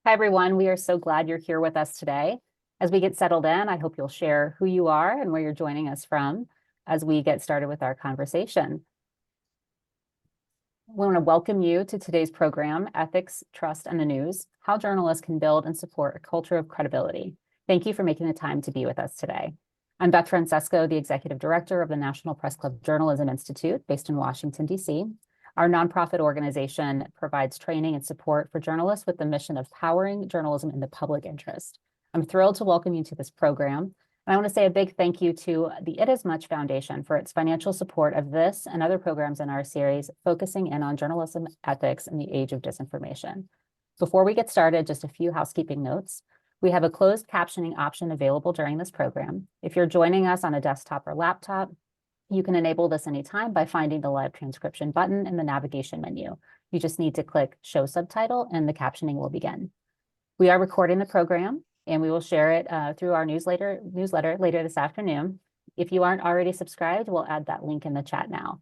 Hi, everyone. We are so glad you're here with us today. As we get settled in, I hope you'll share who you are and where you're joining us from as we get started with our conversation. We want to welcome you to today's program, Ethics, Trust, and the News, How Journalists Can Build and Support a Culture of Credibility. Thank you for making the time to be with us today. I'm Beth Francesco, the Executive Director of the National Press Club Journalism Institute based in Washington, D.C. Our nonprofit organization provides training and support for journalists with the mission of powering journalism in the public interest. I'm thrilled to welcome you to this program. And I want to say a big thank you to the It Is Much Foundation for its financial support of this and other programs in our series, focusing in on journalism ethics in the age of disinformation. Before we get started, just a few housekeeping notes. We have a closed captioning option available during this program. If you're joining us on a desktop or laptop, you can enable this anytime by finding the live transcription button in the navigation menu. You just need to click Show Subtitle and the captioning will begin. We are recording the program and we will share it through our newsletter later this afternoon. If you aren't already subscribed, we'll add that link in the chat now.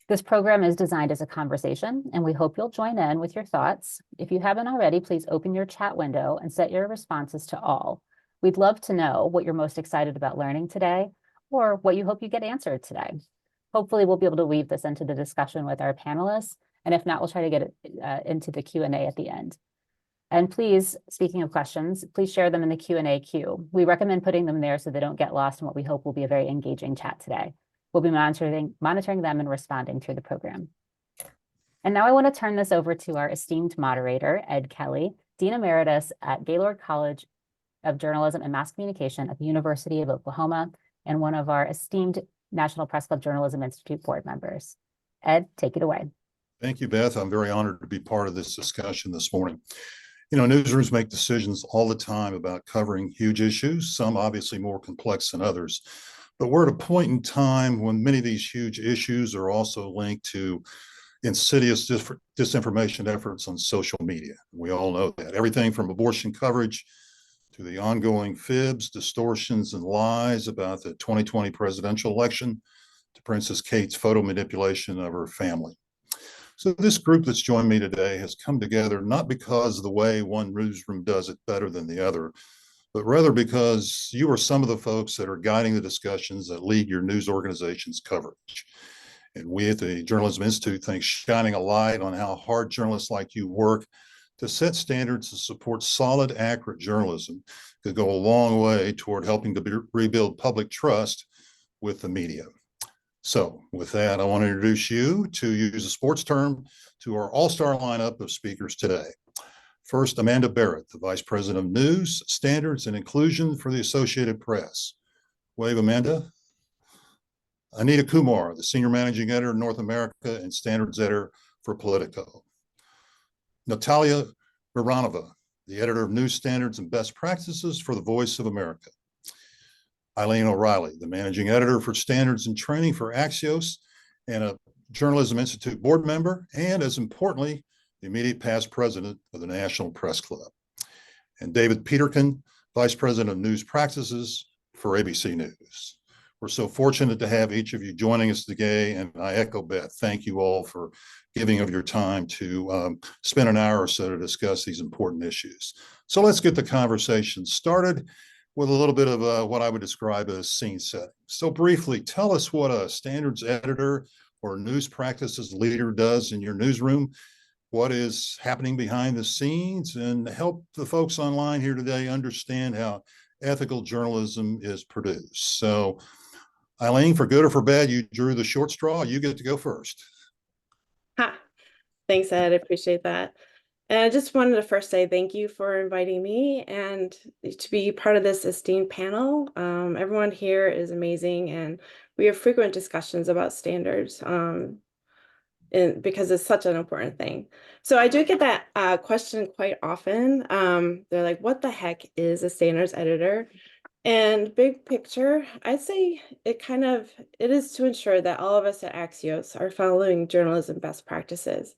This program is designed as a conversation and we hope you'll join in with your thoughts. If you haven't already, please open your chat window and set your responses to all. We'd love to know what you're most excited about learning today, or what you hope you get answered today. Hopefully we'll be able to weave this into the discussion with our panelists, and if not, we'll try to get it into the Q&A at the end. And please, speaking of questions, please share them in the Q&A queue. We recommend putting them there so they don't get lost in what we hope will be a very engaging chat today. We'll be monitoring them and responding through the program. And now I want to turn this over to our esteemed moderator, Ed Kelly, Dean Emeritus at Gaylord College of Journalism and Mass Communication at the University of Oklahoma, and one of our esteemed National Press Club Journalism Institute board members. Ed, take it away. Thank you, Beth. I'm very honored to be part of this discussion this morning. You know, newsrooms make decisions all the time about covering huge issues, some obviously more complex than others. But we're at a point in time when many of these huge issues are also linked to insidious disinformation efforts on social media. We all know that. Everything from abortion coverage to the ongoing fibs, distortions, and lies about the 2020 presidential election, to Princess Kate's photo manipulation of her family. So this group that's joined me today has come together not because of the way one newsroom does it better than the other, but rather because you are some of the folks that are guiding the discussions that lead your news organization's coverage. And we at the Journalism Institute think shining a light on how hard journalists like you work to set standards to support solid, accurate journalism could go a long way toward helping to rebuild public trust with the media. So with that, I want to introduce you, to use a sports term, to our all-star lineup of speakers today. First, Amanda Barrett, the Vice President of News, Standards, and Inclusion for the Associated Press. Wave, Amanda. Anita Kumar, the Senior Managing Editor, North America, and Standards Editor for Politico. Natalia Mironova, the Editor of News Standards and Best Practices for the Voice of America. Eileen O'Reilly, the Managing Editor for Standards and Training for Axios and a Journalism Institute board member, and as importantly, the immediate past president of the National Press Club. And David Peterkin, Vice President of News Practices for ABC News. We're so fortunate to have each of you joining us today, and I echo Beth. Thank you all for giving of your time to spend an hour or so to discuss these important issues. So let's get the conversation started with a little bit of what I would describe as scene setting. So briefly, tell us what a standards editor or news practices leader does in your newsroom, what is happening behind the scenes, and help the folks online here today understand how ethical journalism is produced. So Eileen, for good or for bad, you drew the short straw. You get to go first. Thanks, Ed. I appreciate that. And I just wanted to first say thank you for inviting me and to be part of this esteemed panel. Everyone here is amazing, and we have frequent discussions about standards because it's such an important thing. So I do get that question quite often. They're like, what the heck is a standards editor? And big picture, I'd say it is to ensure that all of us at Axios are following journalism best practices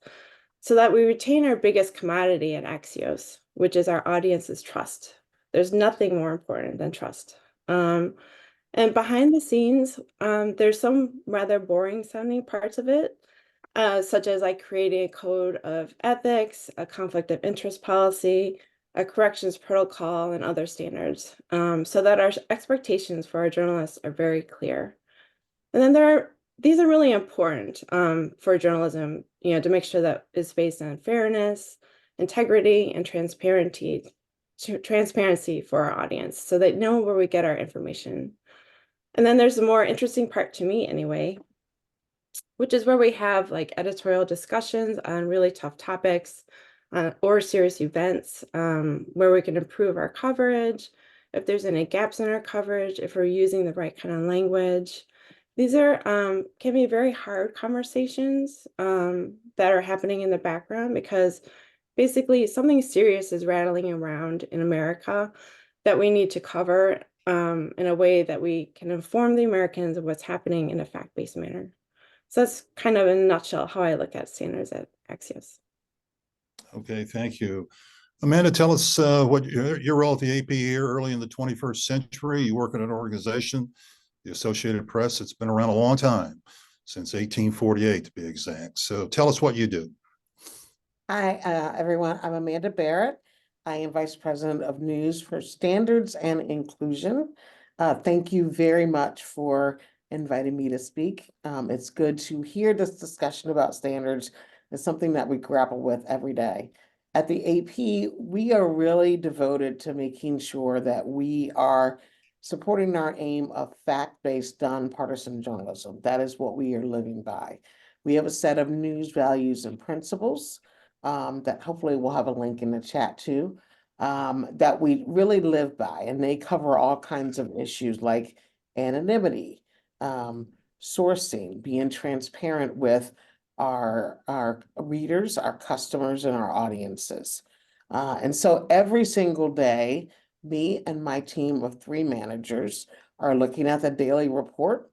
so that we retain our biggest commodity at Axios, which is our audience's trust. There's nothing more important than trust. And behind the scenes, there's some rather boring sounding parts of it, such as like creating a code of ethics, a conflict of interest policy, a corrections protocol, and other standards, so that our expectations for our journalists are very clear. And then these are really important for journalism, to make sure that it's based on fairness, integrity, and transparency for our audience, so they know where we get our information. And then there's the more interesting part to me anyway, which is where we have like editorial discussions on really tough topics or serious events, where we can improve our coverage, if there's any gaps in our coverage, if we're using the right kind of language. These are can be very hard conversations that are happening in the background, because basically something serious is rattling around in America that we need to cover in a way that we can inform the Americans of what's happening in a fact-based manner. So that's kind of in a nutshell how I look at standards at Axios. Okay, thank you. Amanda, tell us what your role at the AP here early in the 21st century. You work in an organization, the Associated Press. It's been around a long time, since 1848 to be exact. So tell us what you do. Hi, everyone. I'm Amanda Barrett. I am Vice President of News for Standards and Inclusion. Thank you very much for inviting me to speak. It's good to hear this discussion about standards. It's something that we grapple with every day. At the AP, we are really devoted to making sure that we are supporting our aim of fact-based, nonpartisan journalism. That is what we are living by. We have a set of news values and principles that hopefully we'll have a link in the chat too, that we really live by, and they cover all kinds of issues like anonymity, sourcing, being transparent with our readers, our customers, and our audiences. And so every single day, me and my team of 3 managers are looking at the daily report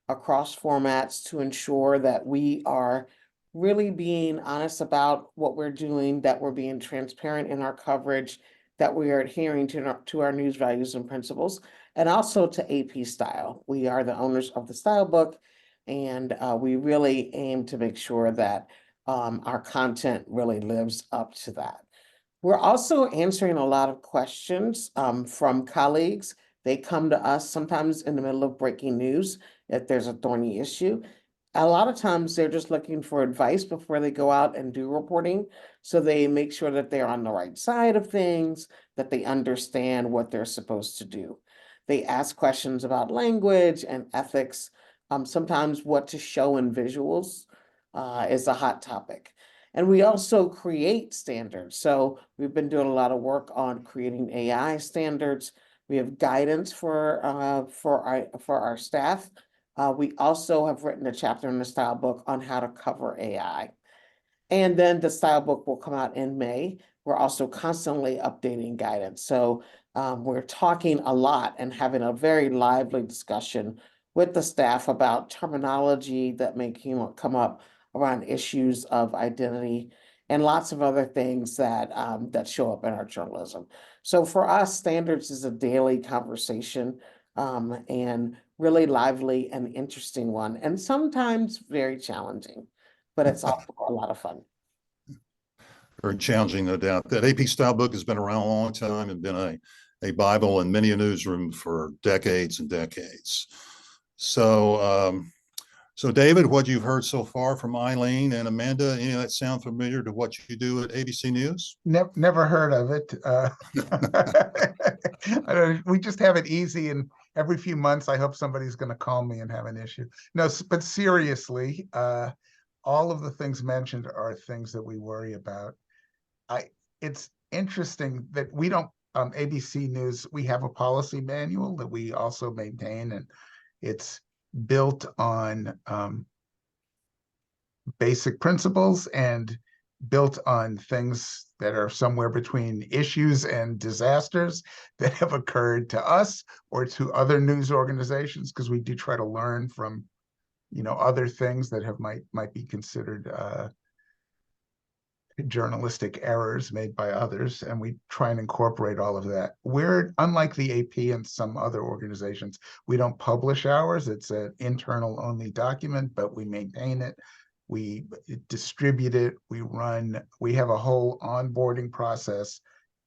across formats to ensure that we are really being honest about what we're doing, that we're being transparent in our coverage, that we are adhering to our news values and principles, and also to AP style. We are the owners of the style book, and we really aim to make sure that our content really lives up to that. We're also answering a lot of questions from colleagues. They come to us sometimes in the middle of breaking news if there's a thorny issue. A lot of times they're just looking for advice before they go out and do reporting. So they make sure that they're on the right side of things, that they understand what they're supposed to do. They ask questions about language and ethics. Sometimes what to show in visuals is a hot topic. And we also create standards. So we've been doing a lot of work on creating AI standards. We have guidance for our staff. We also have written a chapter in the style book on how to cover AI. And then the style book will come out in May. We're also constantly updating guidance. So we're talking a lot and having a very lively discussion with the staff about terminology that may come up around issues of identity and lots of other things that that show up in our journalism. So for us, standards is a daily conversation and really lively and interesting one, and sometimes very challenging, but it's also a lot of fun. Very challenging, no doubt. That AP style book has been around a long time and been a Bible in many a newsroom for decades and decades. So, so David, what you've heard so far from Eileen and Amanda, any of that sound familiar to what you do at ABC News? Never heard of it. We just have it easy, and every few months I hope somebody's going to call me and have an issue. No, but seriously, all of the things mentioned are things that we worry about. It's interesting that we don't, ABC News, we have a policy manual that we also maintain, and it's built on basic principles and built on things that are somewhere between issues and disasters that have occurred to us or to other news organizations, because we do try to learn from, other things that might be considered journalistic errors made by others, and we try and incorporate all of that. We're unlike the AP and some other organizations. We don't publish ours. It's an internal only document, but we maintain it. We distribute it. We have a whole onboarding process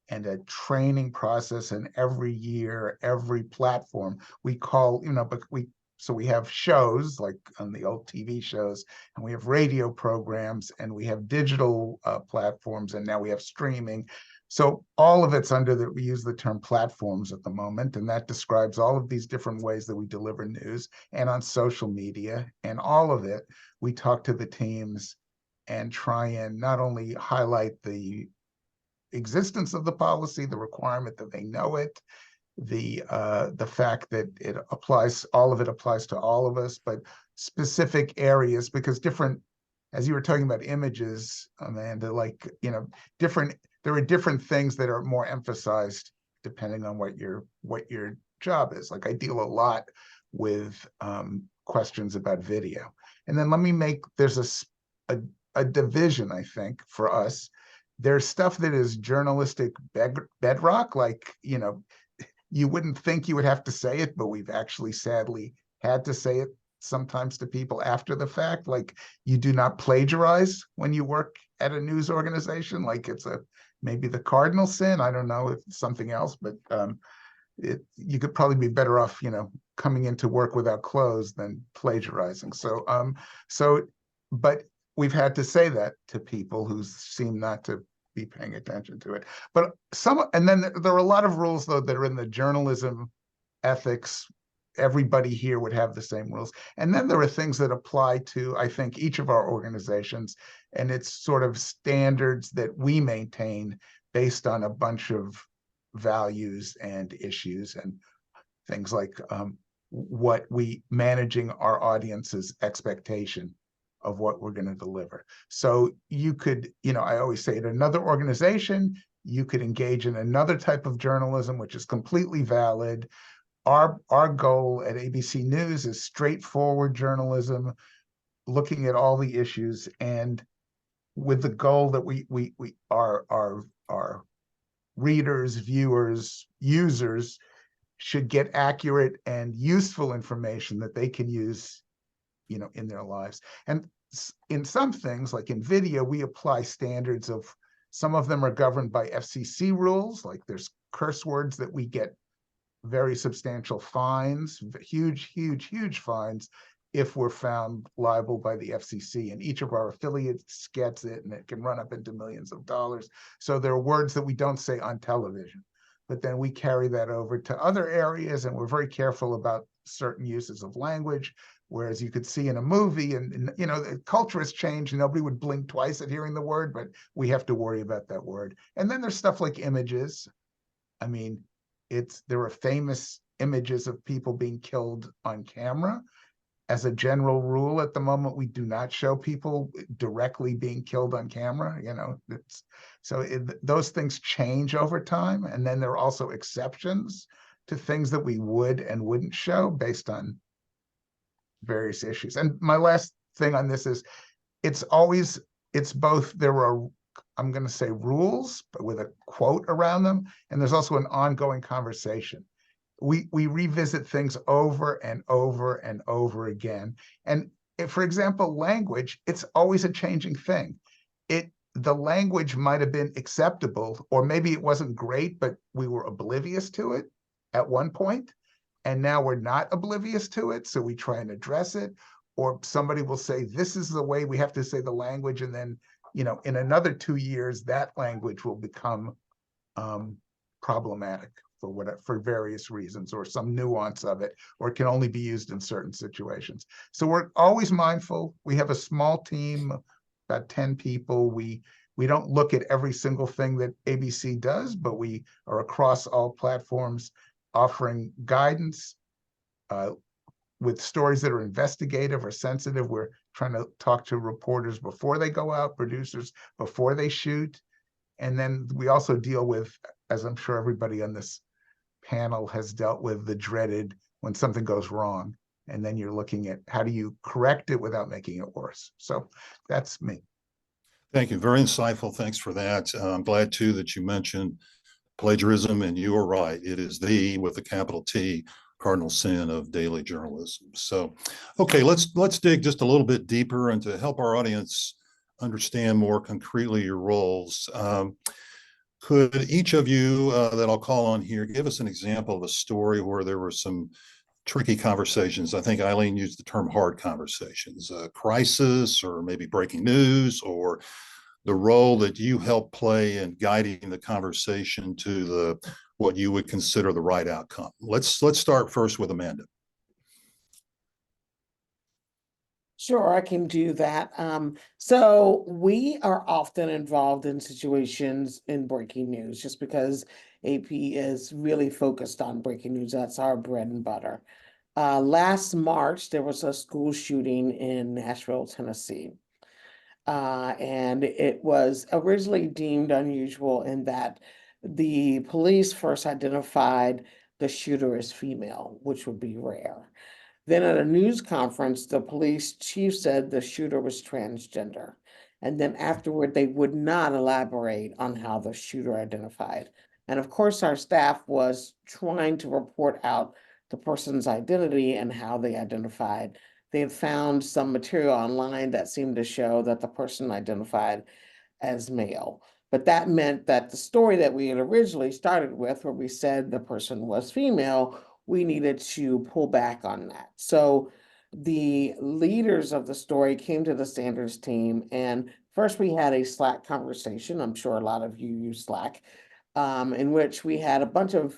and a training process, and every year, every platform we call, but we have shows like on the old TV shows, and we have radio programs, and we have digital platforms, and now we have streaming. So all of it's we use the term platforms at the moment, and that describes all of these different ways that we deliver news, and on social media, and all of it, we talk to the teams and try and not only highlight the existence of the policy, the requirement that they know it, the fact that all of it applies to all of us, but specific areas, because as you were talking about images, Amanda, like, there are different things that are more emphasized depending on what your job is. Like, I deal a lot with questions about video. And then there's a division, I think, for us. There's stuff that is journalistic bedrock, like, you wouldn't think you would have to say it, but we've actually sadly had to say it sometimes to people after the fact. Like, you do not plagiarize when you work at a news organization. Like, it's maybe the cardinal sin. I don't know if it's something else, but you could probably be better off, coming into work without clothes than plagiarizing. But we've had to say that to people who seem not to be paying attention to it. And then there are a lot of rules, though, that are in the journalism ethics. Everybody here would have the same rules. And then there are things that apply to, I think, each of our organizations, and it's sort of standards that we maintain based on a bunch of values and issues, and things like managing our audience's expectation of what we're going to deliver. So you could, I always say, at another organization, you could engage in another type of journalism, which is completely valid. Our goal at ABC News is straightforward journalism, looking at all the issues, and with the goal that our readers, viewers, users should get accurate and useful information that they can use, in their lives. And in some things, like in video, we apply standards some of them are governed by FCC rules, like there's curse words that we get very substantial fines, huge fines, if we're found liable by the FCC. And each of our affiliates gets it, and it can run up into millions of dollars. So there are words that we don't say on television, but then we carry that over to other areas, and we're very careful about certain uses of language. Whereas you could see in a movie, and the culture has changed, and nobody would blink twice at hearing the word, but we have to worry about that word. And then there's stuff like images. I mean, there are famous images of people being killed on camera. As a general rule, at the moment, we do not show people directly being killed on camera. Those things change over time. And then there are also exceptions to things that we would and wouldn't show based on various issues. And my last thing on this is, it's both, there are, I'm going to say, rules, but with a quote around them, and there's also an ongoing conversation. We revisit things over and over and over again. And for example, language, it's always a changing thing. The language might have been acceptable, or maybe it wasn't great, but we were oblivious to it at one point. And now we're not oblivious to it, so we try and address it. Or somebody will say, this is the way we have to say the language, and then, in another 2 years, that language will become problematic for various reasons, or some nuance of it, or it can only be used in certain situations. So we're always mindful. We have a small team, about 10 people. We don't look at every single thing that ABC does, but we are across all platforms, offering guidance with stories that are investigative or sensitive. We're trying to talk to reporters before they go out, producers before they shoot. And then we also deal with, as I'm sure everybody on this panel has dealt with, the dreaded when something goes wrong. And then you're looking at how do you correct it without making it worse. So that's me. Thank you. Very insightful. Thanks for that. I'm glad, too, that you mentioned plagiarism, and you are right. It is with a capital T, cardinal sin of daily journalism. So, okay, let's dig just a little bit deeper, and to help our audience understand more concretely your roles. Could each of you that I'll call on here give us an example of a story where there were some tricky conversations? I think Eileen used the term hard conversations, crisis, or maybe breaking news, or the role that you help play in guiding the conversation to what you would consider the right outcome. Let's start first with Amanda. Sure, I can do that. So we are often involved in situations in breaking news just because AP is really focused on breaking news. That's our bread and butter. Last March, there was a school shooting in Nashville, Tennessee. And it was originally deemed unusual in that the police first identified the shooter as female, which would be rare. Then at a news conference, the police chief said the shooter was transgender. And then afterward, they would not elaborate on how the shooter identified. And of course, our staff was trying to report out the person's identity and how they identified. They had found some material online that seemed to show that the person identified as male. But that meant that the story that we had originally started with, where we said the person was female, we needed to pull back on that. So the leaders of the story came to the standards team, and first we had a Slack conversation. I'm sure a lot of you use Slack, in which we had a bunch of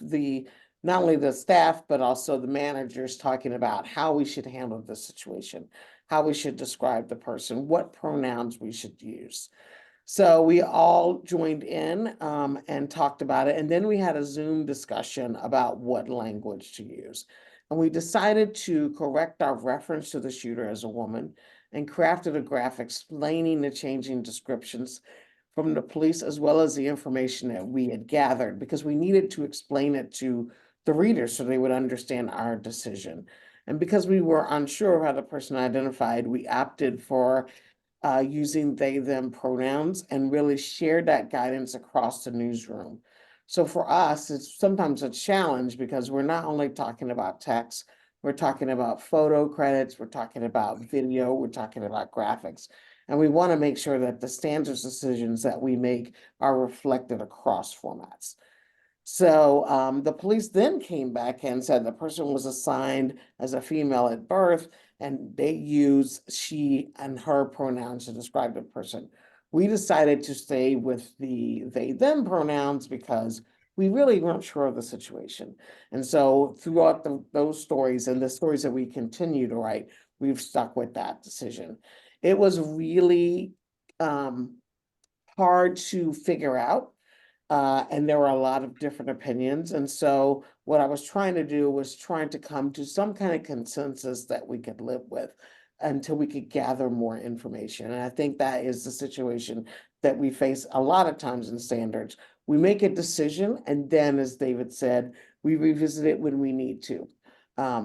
not only the staff, but also the managers talking about how we should handle the situation, how we should describe the person, what pronouns we should use. So we all joined in and talked about it. And then we had a Zoom discussion about what language to use. And we decided to correct our reference to the shooter as a woman and crafted a graph explaining the changing descriptions from the police as well as the information that we had gathered, because we needed to explain it to the readers so they would understand our decision. And because we were unsure of how the person identified, we opted for using they, them pronouns and really shared that guidance across the newsroom. So for us, it's sometimes a challenge because we're not only talking about text, we're talking about photo credits, we're talking about video, we're talking about graphics. And we want to make sure that the standards decisions that we make are reflected across formats. So the police then came back and said the person was assigned as a female at birth, and they use she and her pronouns to describe the person. We decided to stay with the they, them pronouns because we really weren't sure of the situation. And so throughout those stories and the stories that we continue to write, we've stuck with that decision. It was really hard to figure out. And there were a lot of different opinions. And so what I was trying to do was trying to come to some kind of consensus that we could live with until we could gather more information. And I think that is the situation that we face a lot of times in standards. We make a decision, and then, as David said, we revisit it when we need to.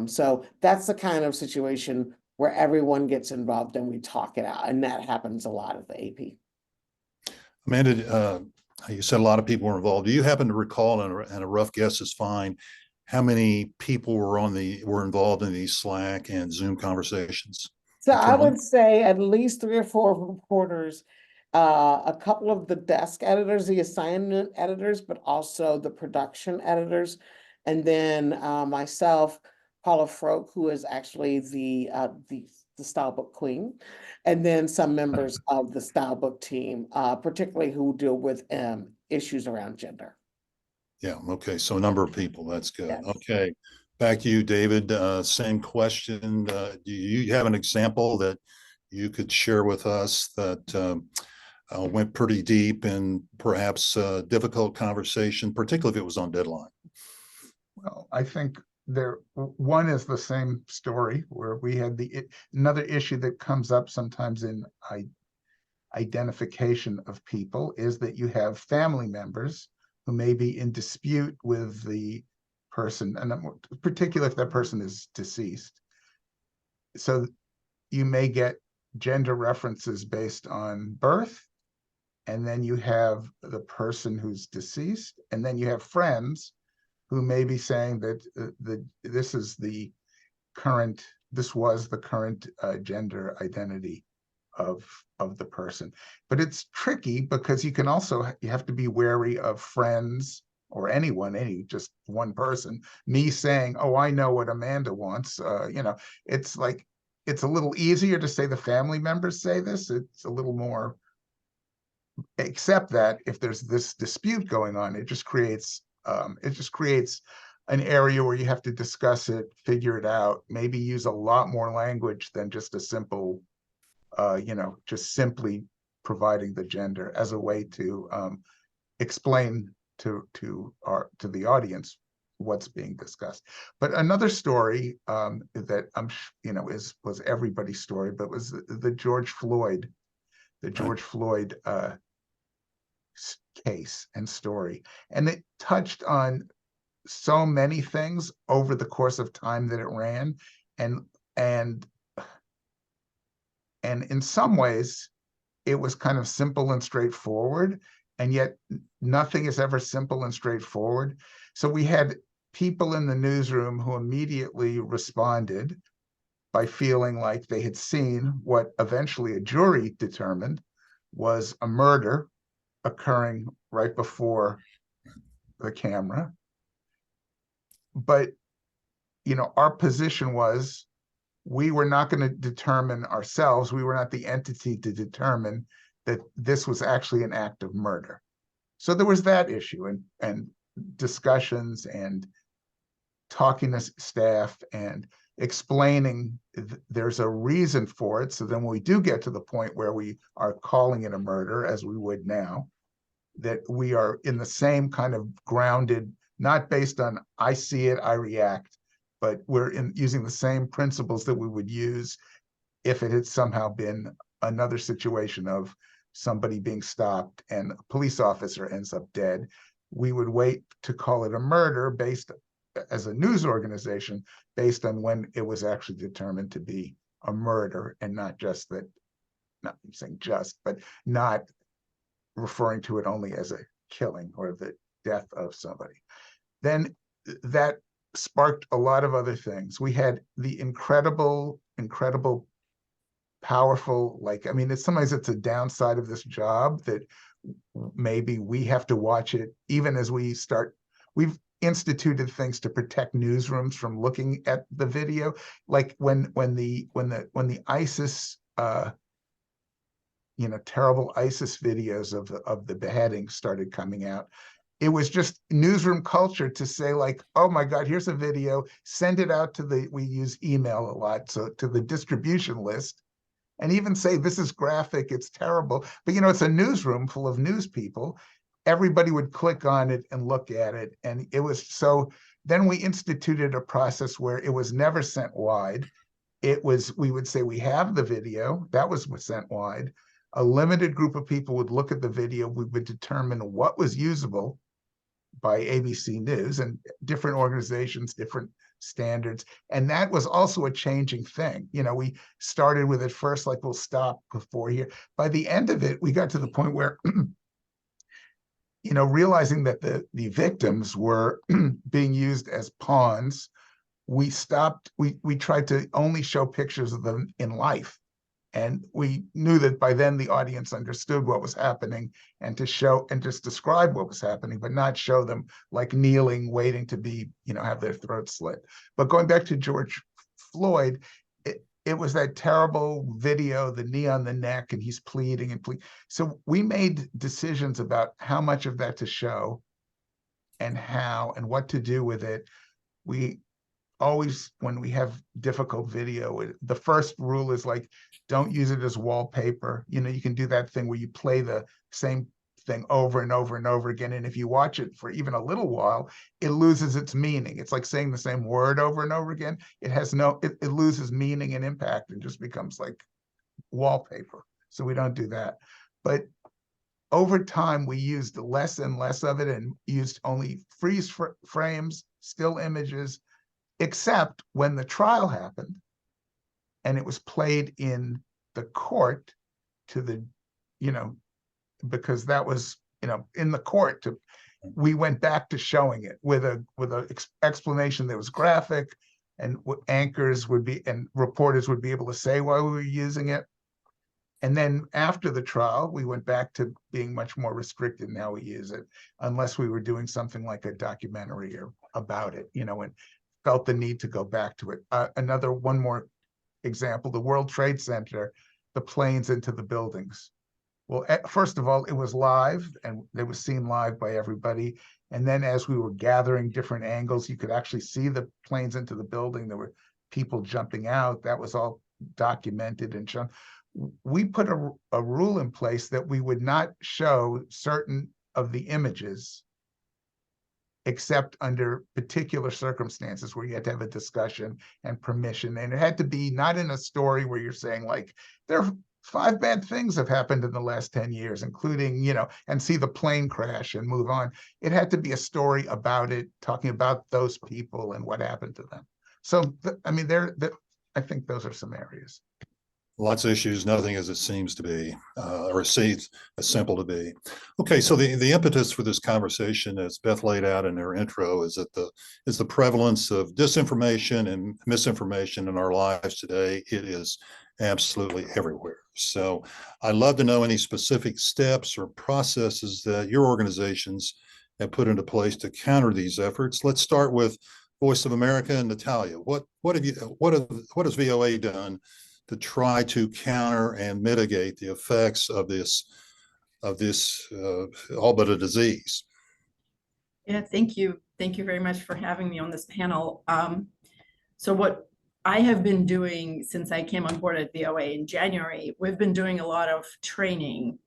So that's the kind of situation where everyone gets involved and we talk it out. And that happens a lot at the AP. Amanda, you said a lot of people were involved. Do you happen to recall, and a rough guess is fine, how many people were involved in these Slack and Zoom conversations? So I would say at least 3 or 4 reporters, a couple of the desk editors, the assignment editors, but also the production editors, and then myself, Paula Froke, who is actually the stylebook queen, and then some members of the stylebook team, particularly who deal with issues around gender. Yeah, okay, so a number of people, that's good. Yes. Okay, back to you, David. Same question. Do you have an example that you could share with us that went pretty deep and perhaps a difficult conversation, particularly if it was on deadline? Well, I think one is the same story where we had another issue that comes up sometimes in identification of people is that you have family members who may be in dispute with the person, and particularly if that person is deceased. So you may get gender references based on birth, and then you have the person who's deceased, and then you have friends who may be saying that this was the current gender identity of the person. But it's tricky because you have to be wary of friends or anyone, just one person. Me saying, "Oh, I know what Amanda wants," it's like it's a little easier to say the family members say this. It's a little more, except that if there's this dispute going on, it just creates an area where you have to discuss it, figure it out, maybe use a lot more language than just a simple, just simply providing the gender as a way to explain to the audience what's being discussed. But another story that was everybody's story, but was the George Floyd case and story, and it touched on so many things over the course of time that it ran, and in some ways it was kind of simple and straightforward, and yet nothing is ever simple and straightforward. So we had people in the newsroom who immediately responded by feeling like they had seen what eventually a jury determined was a murder occurring right before the camera. But, our position was we were not going to determine ourselves. We were not the entity to determine that this was actually an act of murder. So there was that issue, and discussions and talking to staff and explaining there's a reason for it. So then when we do get to the point where we are calling it a murder, as we would now, that we are in the same kind of grounded, not based on I see it, I react, but we're using the same principles that we would use if it had somehow been another situation of somebody being stopped and a police officer ends up dead. We would wait to call it a murder based, as a news organization, based on when it was actually determined to be a murder, and not just that, not saying just, but not referring to it only as a killing or the death of somebody. Then that sparked a lot of other things. We had the incredible, powerful, sometimes it's a downside of this job that maybe we have to watch it even as we've instituted things to protect newsrooms from looking at the video. Like when the ISIS terrible ISIS videos of the beheading started coming out, it was just newsroom culture to say, like, oh my God, here's a video, send it out we use email a lot, so to the distribution list, and even say, this is graphic, it's terrible. But it's a newsroom full of news people. Everybody would click on it and look at it. And it was so, then we instituted a process where it was never sent wide. We would say, we have the video, that was sent wide. A limited group of people would look at the video. We would determine what was usable by ABC News, and different organizations, different standards. And that was also a changing thing. We started with at first, like, we'll stop before here. By the end of it, we got to the point where, realizing that the victims were being used as pawns, we stopped, we tried to only show pictures of them in life. And we knew that by then the audience understood what was happening, and to show and just describe what was happening, but not show them like kneeling, waiting to be, have their throats slit. But going back to George Floyd, it was that terrible video, the knee on the neck, and he's pleading and pleading. So we made decisions about how much of that to show and how and what to do with it. We always, when we have difficult video, the first rule is like, don't use it as wallpaper. You can do that thing where you play the same thing over and over and over again. And if you watch it for even a little while, it loses its meaning. It's like saying the same word over and over again. It loses meaning and impact and just becomes like wallpaper. So we don't do that. But over time, we used less and less of it and used only freeze frames, still images, except when the trial happened and it was played in the court to the, because that was, in the court, we went back to showing it with a explanation that was graphic, and anchors would be, and reporters would be able to say why we were using it. And then after the trial, we went back to being much more restricted in how we use it, unless we were doing something like a documentary or about it, and felt the need to go back to it. One more example, the World Trade Center, the planes into the buildings. Well, first of all, it was live and it was seen live by everybody. And then as we were gathering different angles, you could actually see the planes into the building. There were people jumping out. That was all documented and shown. We put a rule in place that we would not show certain of the images except under particular circumstances where you had to have a discussion and permission. And it had to be not in a story where you're saying like, there are 5 bad things have happened in the last 10 years, including, and see the plane crash and move on. It had to be a story about it, talking about those people and what happened to them. So, I think those are some areas. Lots of issues, nothing as it seems to be, or seems as simple to be. Okay, so the impetus for this conversation, as Beth laid out in her intro, is that the prevalence of disinformation and misinformation in our lives today. It is absolutely everywhere. So I'd love to know any specific steps or processes that your organizations have put into place to counter these efforts. Let's start with Voice of America and Natalia. What has VOA done to try to counter and mitigate the effects of this all but a disease? Yeah, thank you. Thank you very much for having me on this panel. So what I have been doing since I came on board at VOA in January, we've been doing a lot of training.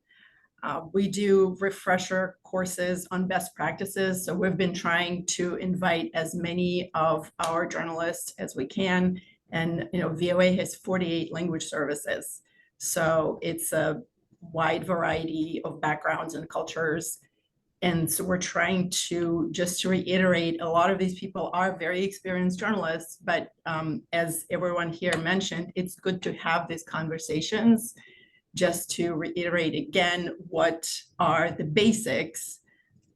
We do refresher courses on best practices. So we've been trying to invite as many of our journalists as we can. And VOA has 48 language services. So it's a wide variety of backgrounds and cultures. And so we're trying to just reiterate, a lot of these people are very experienced journalists, but as everyone here mentioned, it's good to have these conversations just to reiterate again, what are the basics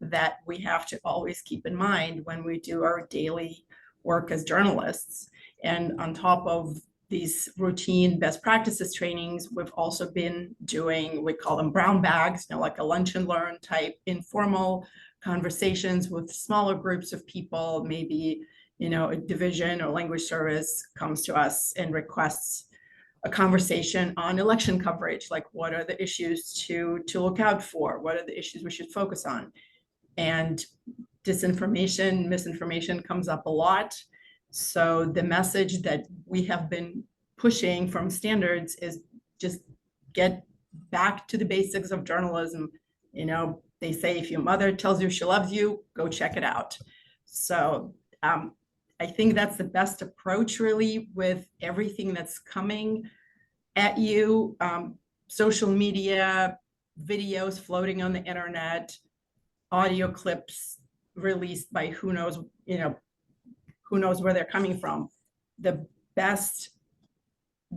that we have to always keep in mind when we do our daily work as journalists. And on top of these routine best practices trainings, we've also been doing, we call them brown bags, like a lunch and learn type informal conversations with smaller groups of people. Maybe, a division or language service comes to us and requests a conversation on election coverage, like what are the issues to look out for? What are the issues we should focus on? And disinformation, misinformation comes up a lot. So the message that we have been pushing from standards is just get back to the basics of journalism. They say if your mother tells you she loves you, go check it out. So I think that's the best approach really with everything that's coming at you. Social media, videos floating on the internet, audio clips released by who knows where they're coming from. The best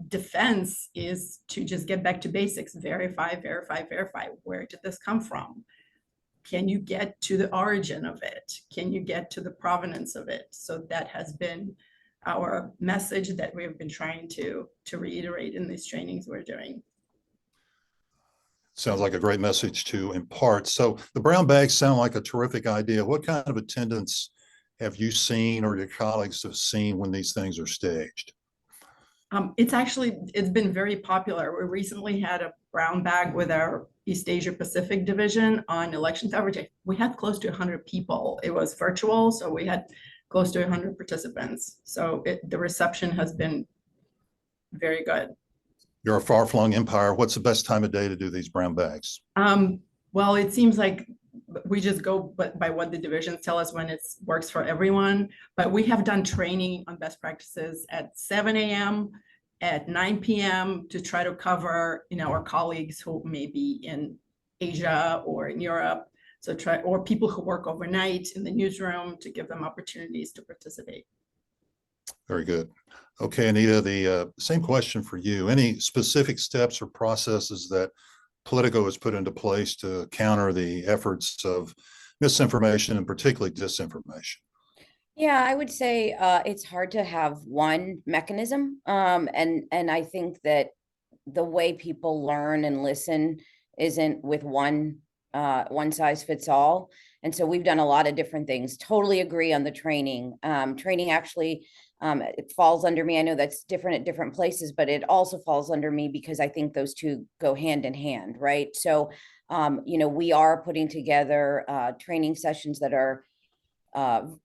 defense is to just get back to basics, verify. Where did this come from? Can you get to the origin of it? Can you get to the provenance of it? So that has been our message that we've been trying to reiterate in these trainings we're doing. Sounds like a great message to impart. So the brown bags sound like a terrific idea. What kind of attendance have you seen or your colleagues have seen when these things are staged? It's been very popular. We recently had a brown bag with our East Asia Pacific division on election coverage. We had close to 100 people. It was virtual, so we had close to 100 participants. So the reception has been very good. You're a far-flung empire. What's the best time of day to do these brown bags? Well, it seems like we just go by what the divisions tell us when it works for everyone. But we have done training on best practices at 7 a.m., at 9 p.m. to try to cover, our colleagues who may be in Asia or in Europe. So or people who work overnight in the newsroom to give them opportunities to participate. Very good. Okay, Anita, the same question for you. Any specific steps or processes that Politico has put into place to counter the efforts of misinformation and particularly disinformation? Yeah, I would say it's hard to have one mechanism. And I think that the way people learn and listen isn't with one size fits all. And so we've done a lot of different things. Totally agree on the training. Training actually, it falls under me. I know that's different at different places, but it also falls under me because I think those two go hand in hand, right? So, we are putting together training sessions that are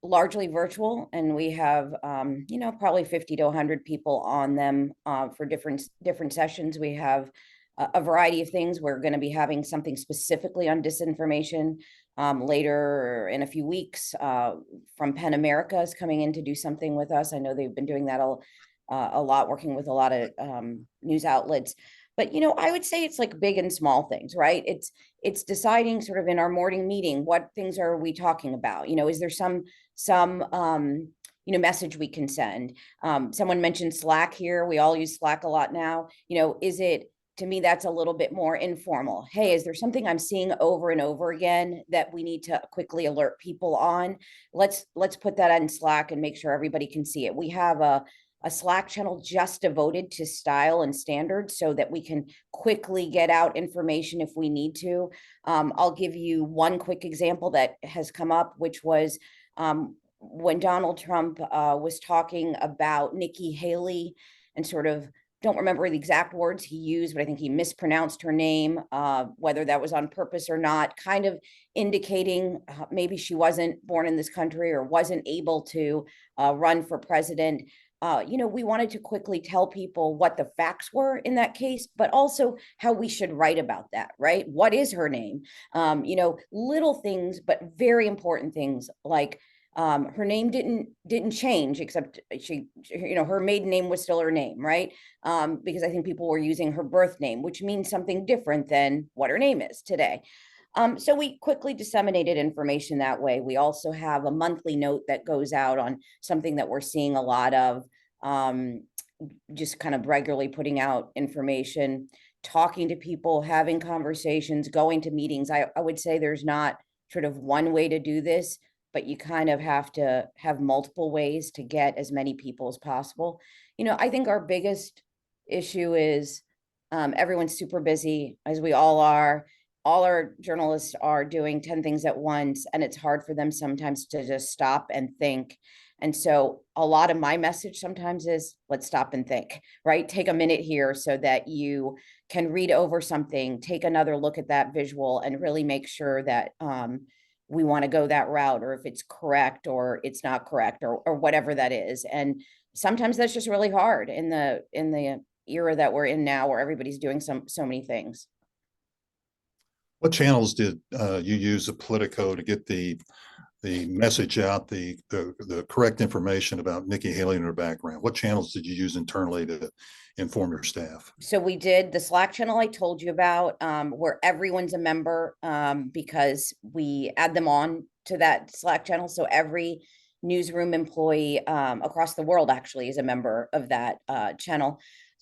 largely virtual, and we have probably 50 to 100 people on them for different sessions. We have a variety of things. We're going to be having something specifically on disinformation later in a few weeks. From Penn America is coming in to do something with us. I know they've been doing that a lot, working with a lot of news outlets. But I would say it's like big and small things, right? It's deciding sort of in our morning meeting, what things are we talking about? Is there some message we can send? Someone mentioned Slack here. We all use Slack a lot now. Is it, to me, that's a little bit more informal. Hey, is there something I'm seeing over and over again that we need to quickly alert people on? Let's put that on Slack and make sure everybody can see it. We have a Slack channel just devoted to style and standards so that we can quickly get out information if we need to. I'll give you one quick example that has come up, which was when Donald Trump was talking about Nikki Haley, and sort of, don't remember the exact words he used, but I think he mispronounced her name, whether that was on purpose or not, kind of indicating maybe she wasn't born in this country or wasn't able to run for president. We wanted to quickly tell people what the facts were in that case, but also how we should write about that, right? What is her name? Little things, but very important things, like her name didn't change, except she her maiden name was still her name, right? Because I think people were using her birth name, which means something different than what her name is today. So we quickly disseminated information that way. We also have a monthly note that goes out on something that we're seeing a lot of, just kind of regularly putting out information, talking to people, having conversations, going to meetings. I would say there's not sort of one way to do this, but you kind of have to have multiple ways to get as many people as possible. I think our biggest issue is everyone's super busy, as we all are. All our journalists are doing 10 things at once, and it's hard for them sometimes to just stop and think. And so a lot of my message sometimes is, let's stop and think, right? Take a minute here so that you can read over something, take another look at that visual, and really make sure that we want to go that route, or if it's correct or it's not correct, or whatever that is. And sometimes that's just really hard in the era that we're in now, where everybody's doing so many things. What channels did you use at Politico to get the message out, the correct information about Nikki Haley and her background? What channels did you use internally to inform your staff? So we did the Slack channel I told you about, where everyone's a member, because we add them on to that Slack channel. So every newsroom employee across the world actually is a member of that channel.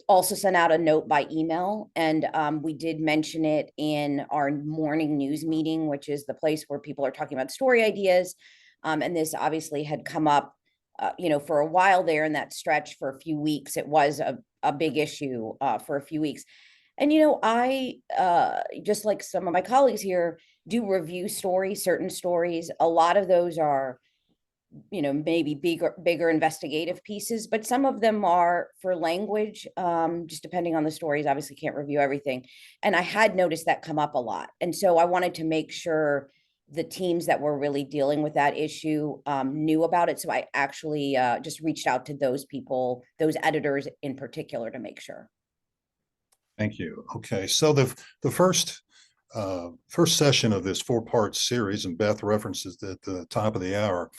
Also sent out a note by email, and we did mention it in our morning news meeting, which is the place where people are talking about story ideas. And this obviously had come up, for a while there in that stretch. For a few weeks, it was a big issue for a few weeks. And, I, just like some of my colleagues here, do review stories, certain stories. A lot of those are, maybe bigger investigative pieces, but some of them are for language, just depending on the stories. Obviously can't review everything. And I had noticed that come up a lot. And so I wanted to make sure the teams that were really dealing with that issue knew about it. So I actually just reached out to those people, those editors in particular, to make sure. Thank you. Okay, so the first session of this 4-part series, and Beth references at the top of the hour,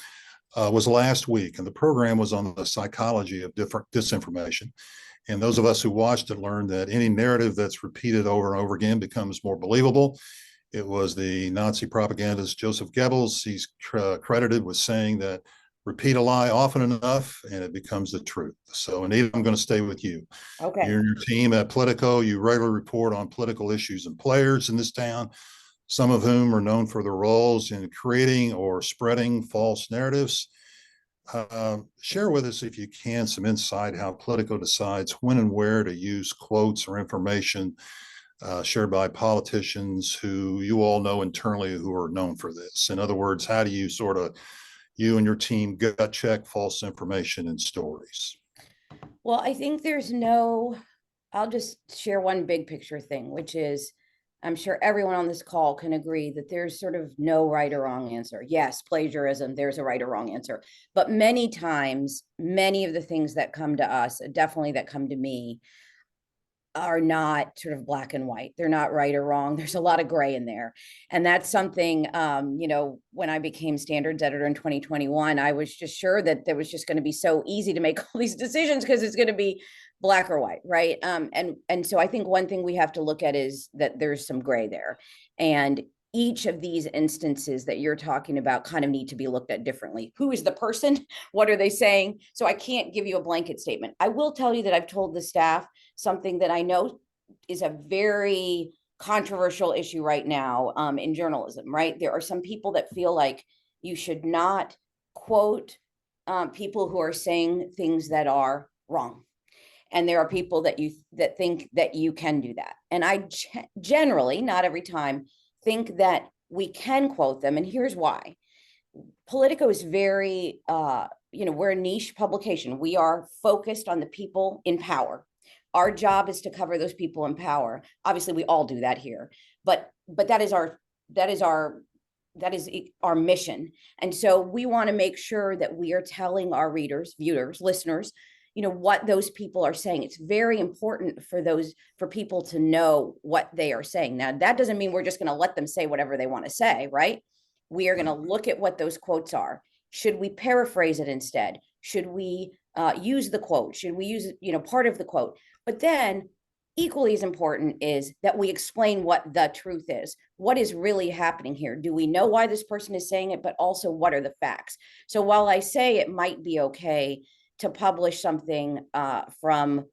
was last week, and the program was on the psychology of different disinformation. And those of us who watched it learned that any narrative that's repeated over and over again becomes more believable. It was the Nazi propagandist Joseph Goebbels. He's credited with saying that repeat a lie often enough and it becomes the truth. So Anita, I'm going to stay with you. Okay. You're in your team at Politico. You regularly report on political issues and players in this town, some of whom are known for their roles in creating or spreading false narratives. Share with us, if you can, some insight how Politico decides when and where to use quotes or information shared by politicians who you all know internally who are known for this. In other words, how do you you and your team gut check false information in stories? Well, I think I'll just share one big picture thing, which is I'm sure everyone on this call can agree that there's sort of no right or wrong answer. Yes, plagiarism, there's a right or wrong answer. But many times, many of the things that come to us, definitely that come to me, are not sort of black and white. They're not right or wrong. There's a lot of gray in there. And that's something, when I became standards editor in 2021, I was just sure that there was just going to be so easy to make all these decisions because it's going to be black or white, right? And so I think one thing we have to look at is that there's some gray there. And each of these instances that you're talking about kind of need to be looked at differently. Who is the person? What are they saying? So I can't give you a blanket statement. I will tell you that I've told the staff something that I know is a very controversial issue right now in journalism, right? There are some people that feel like you should not quote people who are saying things that are wrong. And there are people that think that you can do that. And I generally, not every time, think that we can quote them. And here's why. Politico is very, we're a niche publication. We are focused on the people in power. Our job is to cover those people in power. Obviously, we all do that here, but that is our mission. And so we want to make sure that we are telling our readers, viewers, listeners, what those people are saying. It's very important for people to know what they are saying. Now, that doesn't mean we're just going to let them say whatever they want to say, right? We are going to look at what those quotes are. Should we paraphrase it instead? Should we use the quote? Should we use, part of the quote? But then equally as important is that we explain what the truth is. What is really happening here? Do we know why this person is saying it? But also, what are the facts? So while I say it might be okay to publish something from,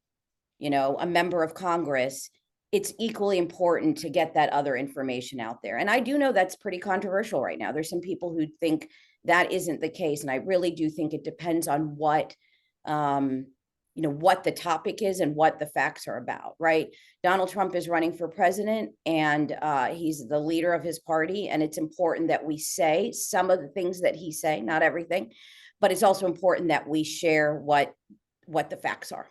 a member of Congress, it's equally important to get that other information out there. And I do know that's pretty controversial right now. There's some people who think that isn't the case. And I really do think it depends on what the topic is and what the facts are about, right? Donald Trump is running for president and he's the leader of his party. And it's important that we say some of the things that he say, not everything, but it's also important that we share what the facts are.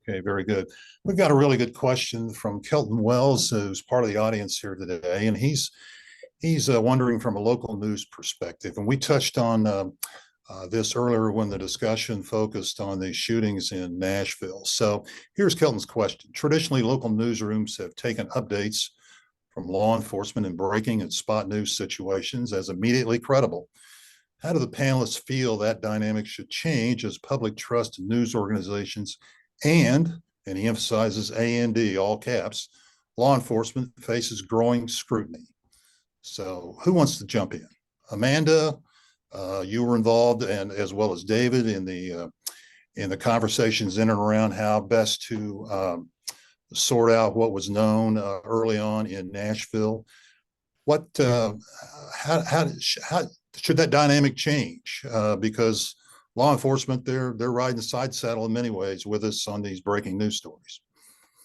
Okay, very good. We've got a really good question from Kelton Wells, who's part of the audience here today, and he's wondering from a local news perspective. And we touched on this earlier when the discussion focused on the shootings in Nashville. So here's Kelton's question. Traditionally, local newsrooms have taken updates from law enforcement in breaking and spot news situations as immediately credible. How do the panelists feel that dynamic should change as public trust in news organizations and he emphasizes A&D, all caps, law enforcement faces growing scrutiny? So who wants to jump in? Amanda, you were involved, and as well as David, in the conversations in and around how best to sort out what was known early on in Nashville. How should that dynamic change? Because law enforcement, they're riding the side saddle in many ways with us on these breaking news stories,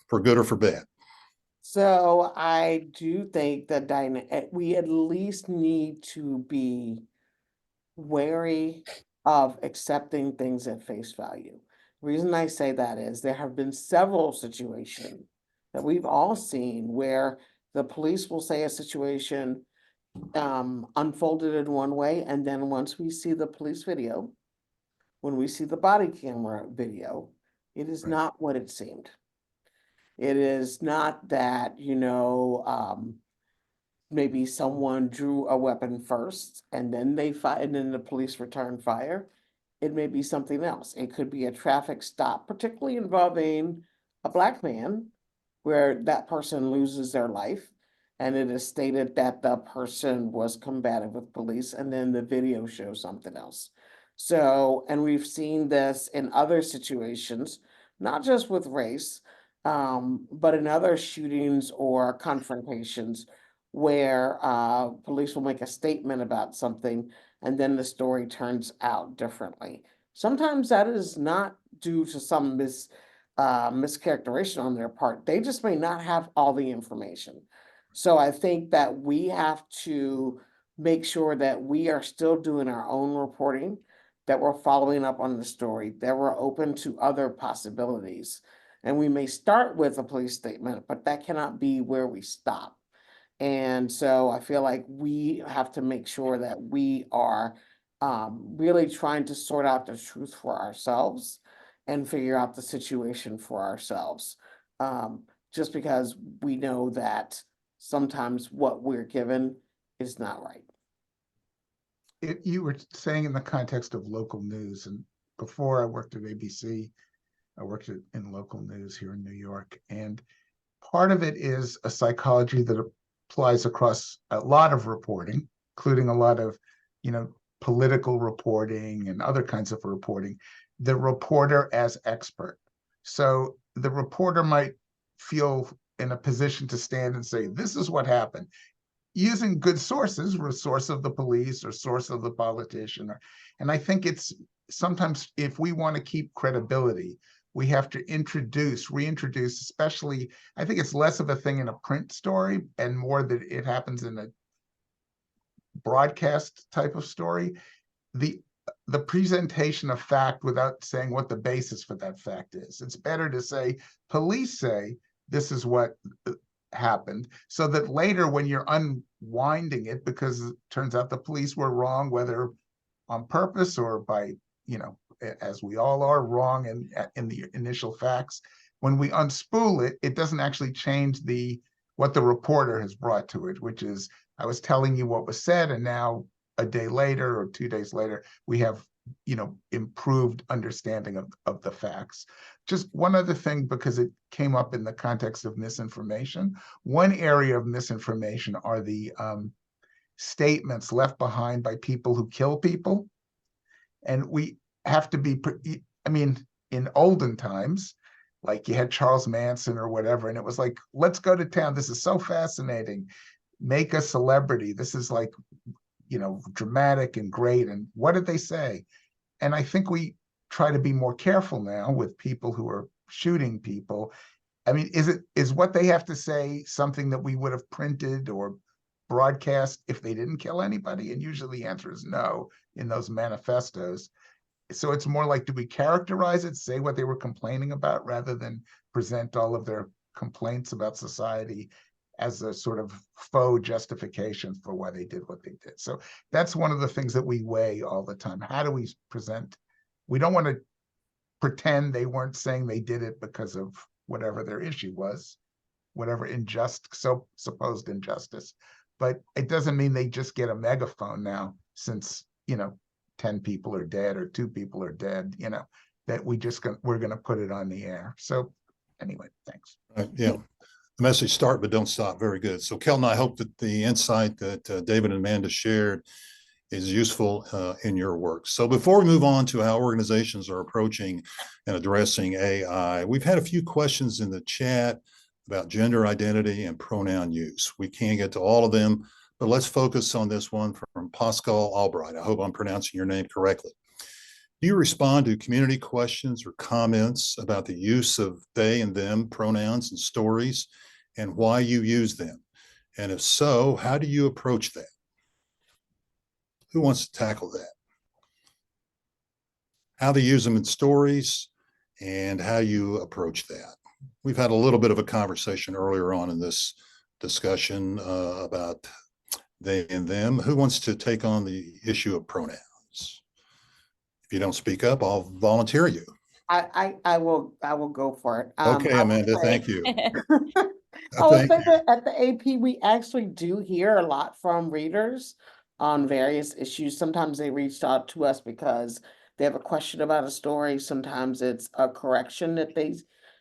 for good or for bad. So I do think that we at least need to be wary of accepting things at face value. The reason I say that is there have been several situations that we've all seen where the police will say a situation unfolded in one way, and then once we see the police video, when we see the body camera video, it is not what it seemed. It is not that, maybe someone drew a weapon first and then they fired and then the police returned fire. It may be something else. It could be a traffic stop, particularly involving a Black man, where that person loses their life. And it is stated that the person was combative with police, and then the video shows something else. So, and we've seen this in other situations, not just with race, but in other shootings or confrontations where police will make a statement about something, and then the story turns out differently. Sometimes that is not due to some mischaracterization on their part. They just may not have all the information. So I think that we have to make sure that we are still doing our own reporting, that we're following up on the story, that we're open to other possibilities. And we may start with a police statement, but that cannot be where we stop. And so I feel like we have to make sure that we are really trying to sort out the truth for ourselves and figure out the situation for ourselves. Just because we know that sometimes what we're given is not right. You were saying in the context of local news, and before I worked at ABC, I worked in local news here in New York, and part of it is a psychology that applies across a lot of reporting, including a lot of, political reporting and other kinds of reporting. The reporter as expert. So the reporter might feel in a position to stand and say, this is what happened, using good sources, or a source of the police or source of the politician. And I think it's sometimes, if we want to keep credibility, we have to reintroduce, especially, I think it's less of a thing in a print story and more that it happens in a broadcast type of story. The presentation of fact without saying what the basis for that fact is. It's better to say, police say this is what happened, so that later when you're unwinding it, because it turns out the police were wrong, whether on purpose or by, as we all are, wrong in the initial facts, when we unspool it, it doesn't actually change what the reporter has brought to it, which is, I was telling you what was said, and now a day later or 2 days later, we have, improved understanding of the facts. Just one other thing, because it came up in the context of misinformation. One area of misinformation are the statements left behind by people who kill people. And we have to be, in olden times, like you had Charles Manson or whatever, and it was like, let's go to town. This is so fascinating. Make a celebrity. This is like, dramatic and great. And what did they say? And I think we try to be more careful now with people who are shooting people. Is what they have to say something that we would have printed or broadcast if they didn't kill anybody? And usually the answer is no in those manifestos. So it's more like, do we characterize it, say what they were complaining about, rather than present all of their complaints about society as a sort of faux justification for why they did what they did? So that's one of the things that we weigh all the time. How do we present? We don't want to pretend they weren't saying they did it because of whatever their issue was, whatever supposed injustice. But it doesn't mean they just get a megaphone now, since, 10 people are dead or 2 people are dead, that we're going to put it on the air. So anyway, thanks. Yeah. The message start, but don't stop. Very good. So Kelton, I hope that the insight that David and Amanda shared is useful in your work. So before we move on to how organizations are approaching and addressing AI, we've had a few questions in the chat about gender identity and pronoun use. We can't get to all of them, but let's focus on this one from Pascal Albright. I hope I'm pronouncing your name correctly. Do you respond to community questions or comments about the use of they and them pronouns in stories and why you use them? And if so, how do you approach that? Who wants to tackle that? How they use them in stories and how you approach that. We've had a little bit of a conversation earlier on in this discussion about they and them. Who wants to take on the issue of pronouns? If you don't speak up, I'll volunteer you. I will go for it. Okay, Amanda, thank you. I would say that at the AP, we actually do hear a lot from readers on various issues. Sometimes they reached out to us because they have a question about a story. Sometimes it's a correction that they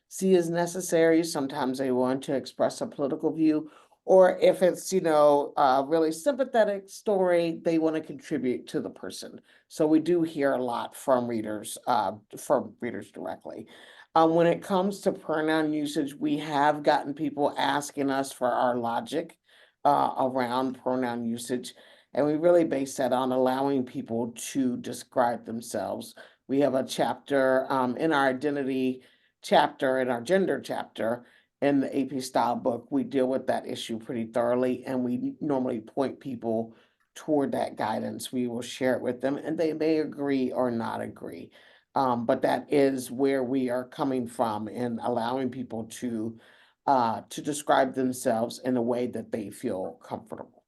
see as necessary. Sometimes they want to express a political view. Or if it's, a really sympathetic story, they want to contribute to the person. So we do hear a lot from readers directly. When it comes to pronoun usage, we have gotten people asking us for our logic around pronoun usage. And we really base that on allowing people to describe themselves. We have a chapter in our identity chapter, in our gender chapter, in the AP style book. We deal with that issue pretty thoroughly, and we normally point people toward that guidance. We will share it with them, and they may agree or not agree. But that is where we are coming from in allowing people to describe themselves in a way that they feel comfortable.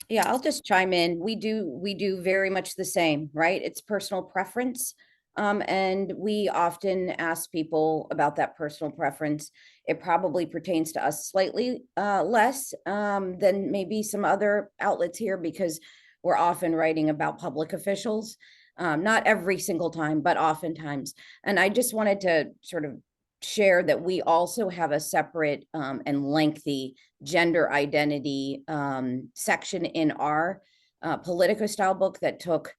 Yeah, I'll just chime in. We do very much the same, right? It's personal preference. And we often ask people about that personal preference. It probably pertains to us slightly less than maybe some other outlets here, because we're often writing about public officials. Not every single time, but oftentimes. And I just wanted to sort of share that we also have a separate and lengthy gender identity section in our Politico style book that took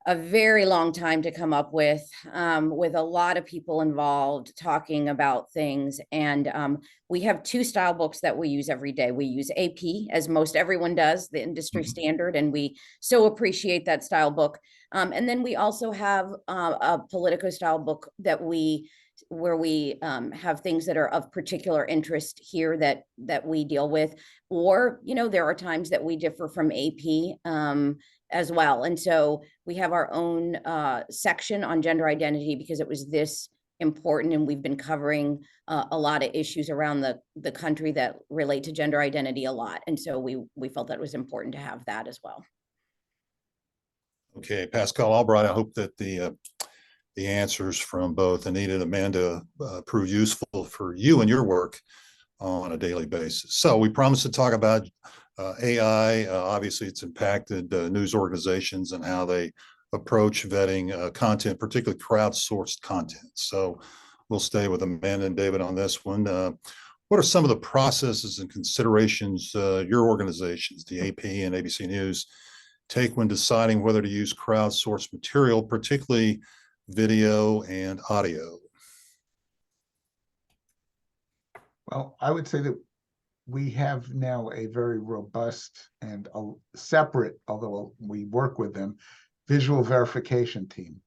a very long time to come up with a lot of people involved talking about things. And we have two style books that we use every day. We use AP, as most everyone does, the industry standard, and we so appreciate that style book. And then we also have a Politico style book that where we have things that are of particular interest here that we deal with, or, you know, there are times that we differ from AP as well. And so we have our own section on gender identity because it was this important, and we've been covering a lot of issues around the country that relate to gender identity a lot. And so we felt that it was important to have that as well. Okay, Pascal Albright, I hope that the answers from both Anita and Amanda prove useful for you and your work on a daily basis. So we promised to talk about AI. Obviously, it's impacted news organizations and how they approach vetting content, particularly crowdsourced content. So we'll stay with Amanda and David on this one. What are some of the processes and considerations your organizations, the AP and ABC News, take when deciding whether to use crowdsourced material, particularly video and audio? Well, I would say that we have now a very robust and a separate, although we work with them, visual verification team.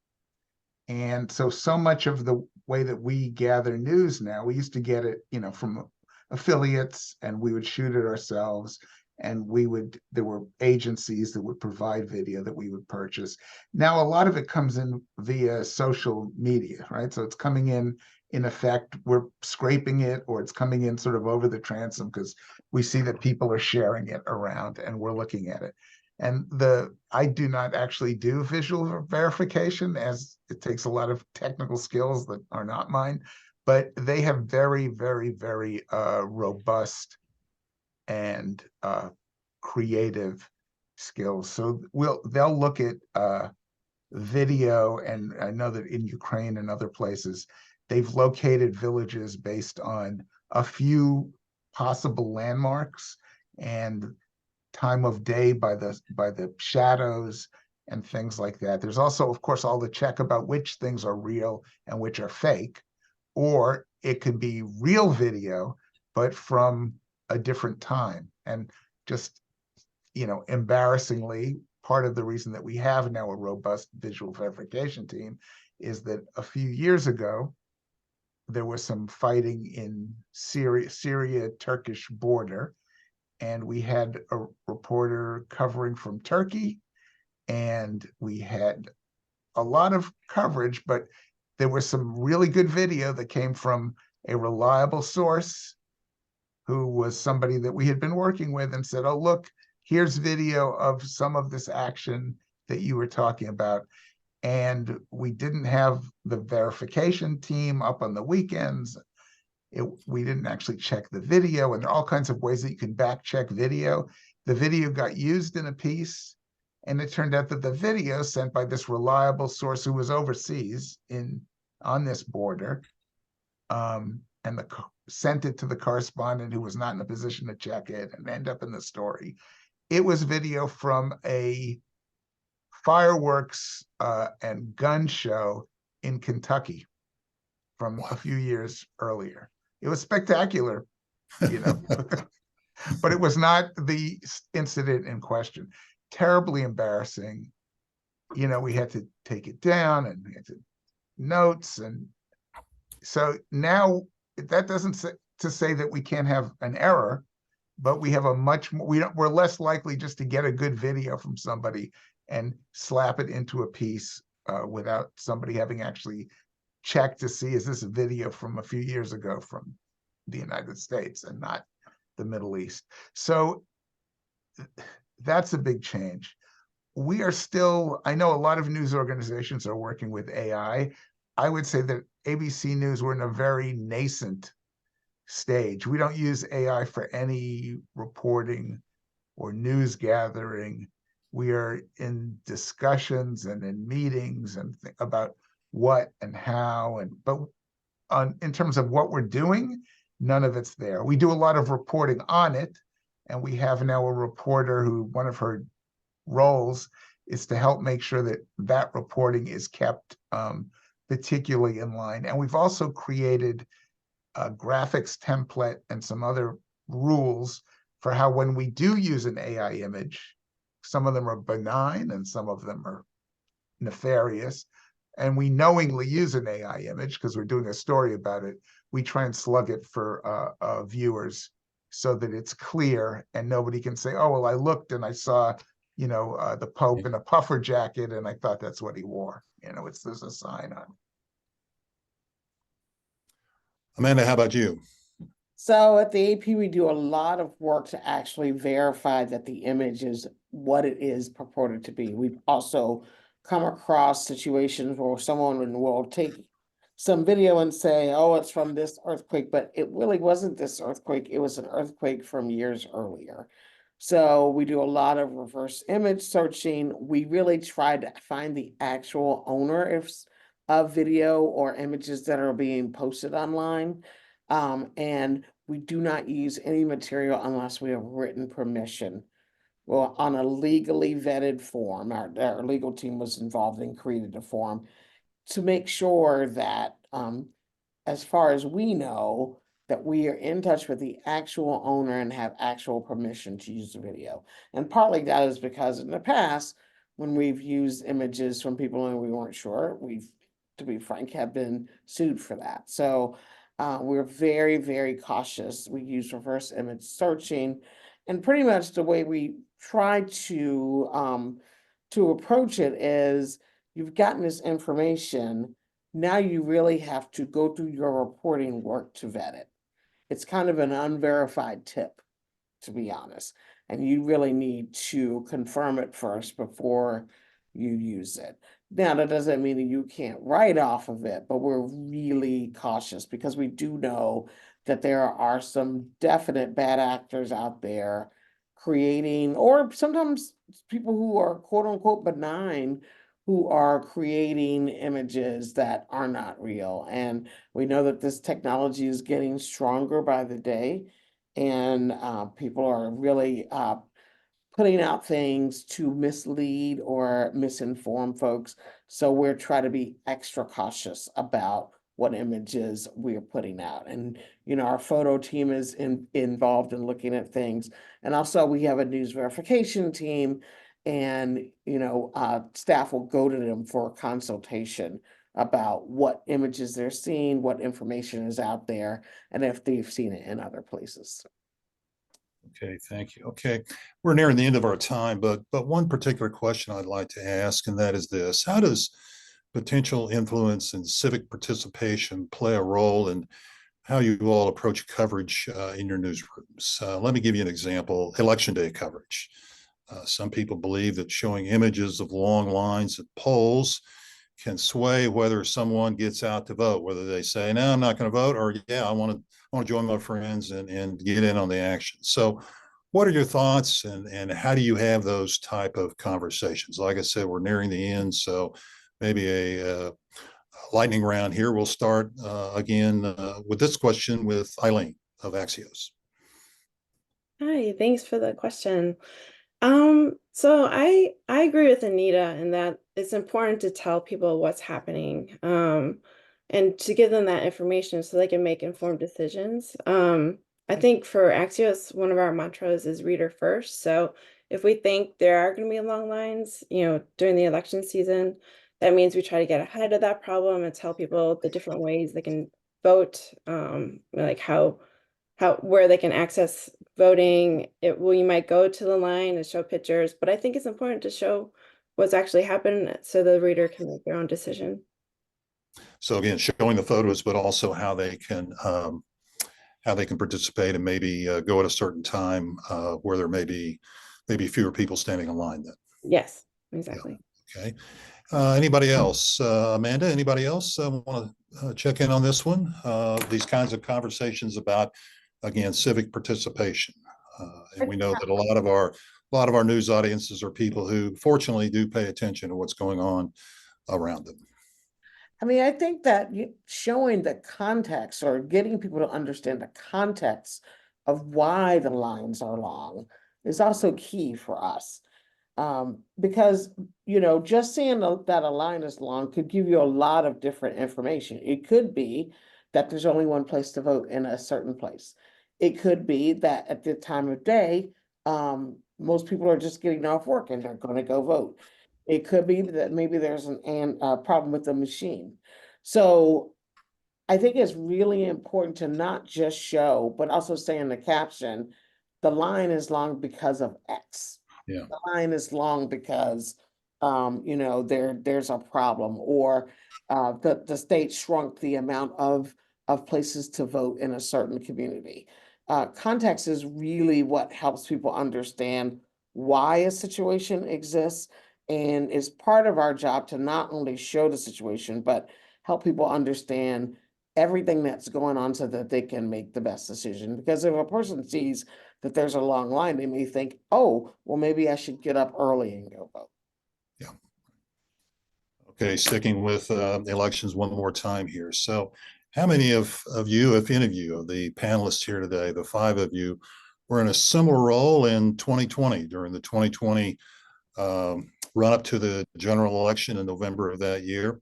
And so much of the way that we gather news now, we used to get it, you know, from affiliates, and we would shoot it ourselves. And there were agencies that would provide video that we would purchase. Now, a lot of it comes in via social media, right? So it's coming in effect, we're scraping it, or it's coming in sort of over the transom because we see that people are sharing it around and we're looking at it. And I do not actually do visual verification, as it takes a lot of technical skills that are not mine, but they have very, very, very robust and creative skills. So they'll look at video, and I know that in Ukraine and other places, they've located villages based on a few possible landmarks and time of day by the shadows and things like that. There's also, of course, all the check about which things are real and which are fake, or it could be real video, but from a different time. And just, you know, embarrassingly, part of the reason that we have now a robust visual verification team is that a few years ago, there was some fighting in Syria-Turkish border, and we had a reporter covering from Turkey, and we had a lot of coverage, but there was some really good video that came from a reliable source who was somebody that we had been working with, and said, oh, look, here's video of some of this action that you were talking about. And we didn't have the verification team up on the weekends. We didn't actually check the video, and there are all kinds of ways that you can back check video. The video got used in a piece, and it turned out that the video sent by this reliable source who was overseas on this border, and sent it to the correspondent who was not in a position to check it, and end up in the story. It was video from a fireworks and gun show in Kentucky from a few years earlier. It was spectacular, you know. but it was not the incident in question. Terribly embarrassing. You know, we had to take it down and we had to notes. And so now that doesn't say, to say that we can't have an error, but we have a much more, we're less likely just to get a good video from somebody and slap it into a piece without somebody having actually checked to see, is this a video from a few years ago from the United States and not the Middle East? So that's a big change. We are still, I know a lot of news organizations are working with AI. I would say that ABC News, we're in a very nascent stage. We don't use AI for any reporting or news gathering. We are in discussions and in meetings and about what and how, and but in terms of what we're doing, none of it's there. We do a lot of reporting on it, and we have now a reporter who, one of her roles is to help make sure that that reporting is kept particularly in line. And we've also created a graphics template and some other rules for how, when we do use an AI image, some of them are benign and some of them are nefarious, and we knowingly use an AI image because we're doing a story about it, we try and slug it for viewers so that it's clear and nobody can say, oh, well, I looked and I saw, you know, the Pope in a puffer jacket and I thought that's what he wore. You know, there's a sign on it. Amanda, how about you? So at the AP, we do a lot of work to actually verify that the image is what it is purported to be. We've also come across situations where someone will take some video and say, oh, it's from this earthquake, but it really wasn't this earthquake. It was an earthquake from years earlier. So we do a lot of reverse image searching. We really try to find the actual owner of video or images that are being posted online. And we do not use any material unless we have written permission. Well, on a legally vetted form, our legal team was involved and created a form to make sure that, as far as we know, that we are in touch with the actual owner and have actual permission to use the video. And partly that is because in the past, when we've used images from people and we weren't sure, we've, to be frank, have been sued for that. So we're very, very cautious. We use reverse image searching, and pretty much the way we try to approach it is, you've gotten this information, now you really have to go through your reporting work to vet it. It's kind of an unverified tip, to be honest, and you really need to confirm it first before you use it. Now, that doesn't mean that you can't write off of it, but we're really cautious because we do know that there are some definite bad actors out there creating, or sometimes people who are quote unquote benign, who are creating images that are not real. And we know that this technology is getting stronger by the day, and people are really putting out things to mislead or misinform folks. So we're trying to be extra cautious about what images we're putting out. And, you know, our photo team is involved in looking at things. And also we have a news verification team, and, you know, staff will go to them for a consultation about what images they're seeing, what information is out there, and if they've seen it in other places. Okay, thank you. Okay, we're nearing the end of our time, but one particular question I'd like to ask, and that is this: how does potential influence and civic participation play a role in how you all approach coverage in your newsrooms? Let me give you an example: election day coverage. Some people believe that showing images of long lines at polls can sway whether someone gets out to vote, whether they say, no, I'm not going to vote, or yeah, I want to join my friends and get in on the action. So what are your thoughts, and how do you have those type of conversations? Like I said, we're nearing the end, so maybe a lightning round here. We'll start again with this question with Eileen of Axios. Hi, thanks for the question. So I agree with Anita in that it's important to tell people what's happening, and to give them that information so they can make informed decisions. I think for Axios, one of our mantras is reader first. So if we think there are going to be long lines, during the election season, that means we try to get ahead of that problem and tell people the different ways they can vote, like where they can access voting. You might go to the line and show pictures, but I think it's important to show what's actually happened so the reader can make their own decision. So again, showing the photos, but also how they can participate and maybe go at a certain time where there may be fewer people standing in line then. Yes, exactly. Yeah. Okay. Anybody else? Amanda, anybody else want to check in on this one? These kinds of conversations about, again, civic participation. And we know that a lot of our news audiences are people who fortunately do pay attention to what's going on around them. I mean, I think that showing the context or getting people to understand the context of why the lines are long is also key for us. Because, just seeing that a line is long could give you a lot of different information. It could be that there's only one place to vote in a certain place. It could be that at the time of day, most people are just getting off work and they're going to go vote. It could be that maybe there's a problem with the machine. So I think it's really important to not just show, but also say in the caption, the line is long because of X. Yeah. The line is long because, there's a problem, or the state shrunk the amount of places to vote in a certain community. Context is really what helps people understand why a situation exists, and it's part of our job to not only show the situation, but help people understand everything that's going on so that they can make the best decision. Because if a person sees that there's a long line, they may think, oh, well, maybe I should get up early and go vote. Yeah. Okay, sticking with elections one more time here. So how many of you, if any of you, of the panelists here today, the 5 of you, were in a similar role in 2020 during the 2020 run up to the general election in November of that year?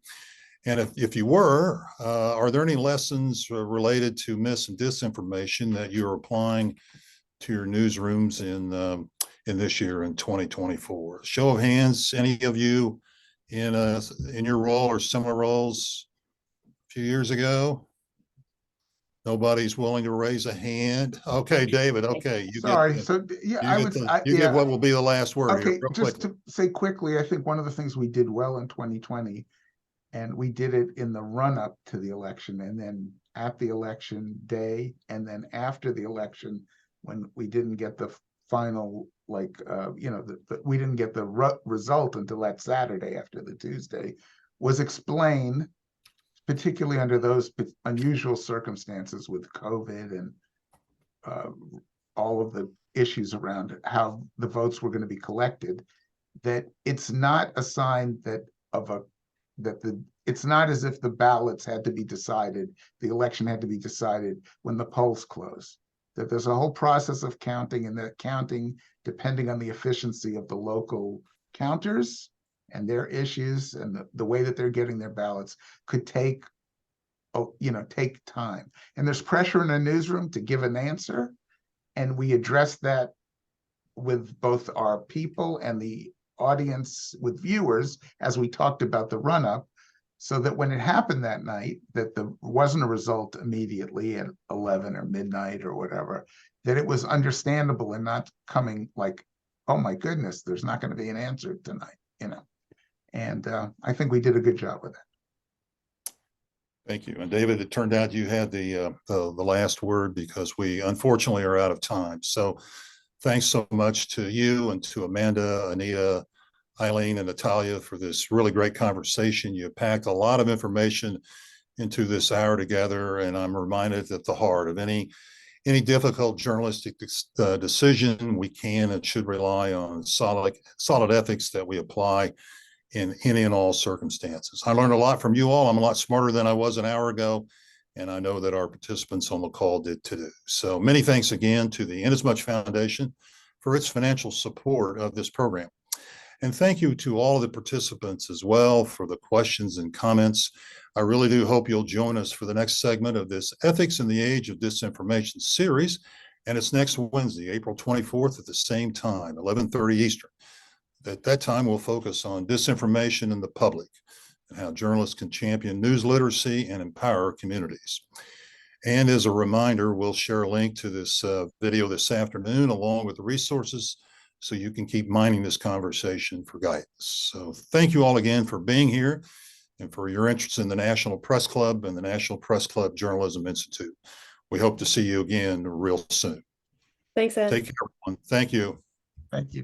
And if you were, are there any lessons related to mis and disinformation that you're applying to your newsrooms in this year in 2024? Show of hands, any of you in your role or similar roles a few years ago? Nobody's willing to raise a hand. Okay, David. Okay, you Sorry. get. So yeah, You get what will be the last word. Okay, here, real just quickly. to say quickly, I think one of the things we did well in 2020, and we did it in the run up to the election, and then at the election day, and then after the election, when we didn't get the final, we didn't get the result until that Saturday after the Tuesday, was explain, particularly under those unusual circumstances with COVID and all of the issues around how the votes were going to be collected, that it's not a sign it's not as if the ballots had to be decided, the election had to be decided when the polls close. That there's a whole process of counting, and that counting, depending on the efficiency of the local counters and their issues and the way that they're getting their ballots, could take time. And there's pressure in a newsroom to give an answer, and we address that with both our people and the audience, with viewers, as we talked about the run-up, so that when it happened that night, that there wasn't a result immediately at 11 or midnight or whatever, that it was understandable and not coming like, oh my goodness, there's not going to be an answer tonight, And I think we did a good job with that. Thank you. And David, it turned out you had the last word, because we unfortunately are out of time. So thanks so much to you and to Amanda, Anita, Eileen, and Natalia for this really great conversation. You packed a lot of information into this hour together, and I'm reminded that the heart of any difficult journalistic decision, we can and should rely on solid ethics that we apply in any and all circumstances. I learned a lot from you all. I'm a lot smarter than I was an hour ago, and I know that our participants on the call did too. So many thanks again to the Inasmuch Foundation for its financial support of this program. And thank you to all the participants as well for the questions and comments. I really do hope you'll join us for the next segment of this Ethics in the Age of Disinformation series. And it's next Wednesday, April 24th at the same time, 11:30 Eastern. At that time, we'll focus on disinformation in the public and how journalists can champion news literacy and empower communities. And as a reminder, we'll share a link to this video this afternoon along with the resources so you can keep mining this conversation for guidance. So thank you all again for being here and for your interest in the National Press Club and the National Press Club Journalism Institute. We hope to see you again real soon. Thanks, Ed. Take care, everyone. Thank you. Thank you.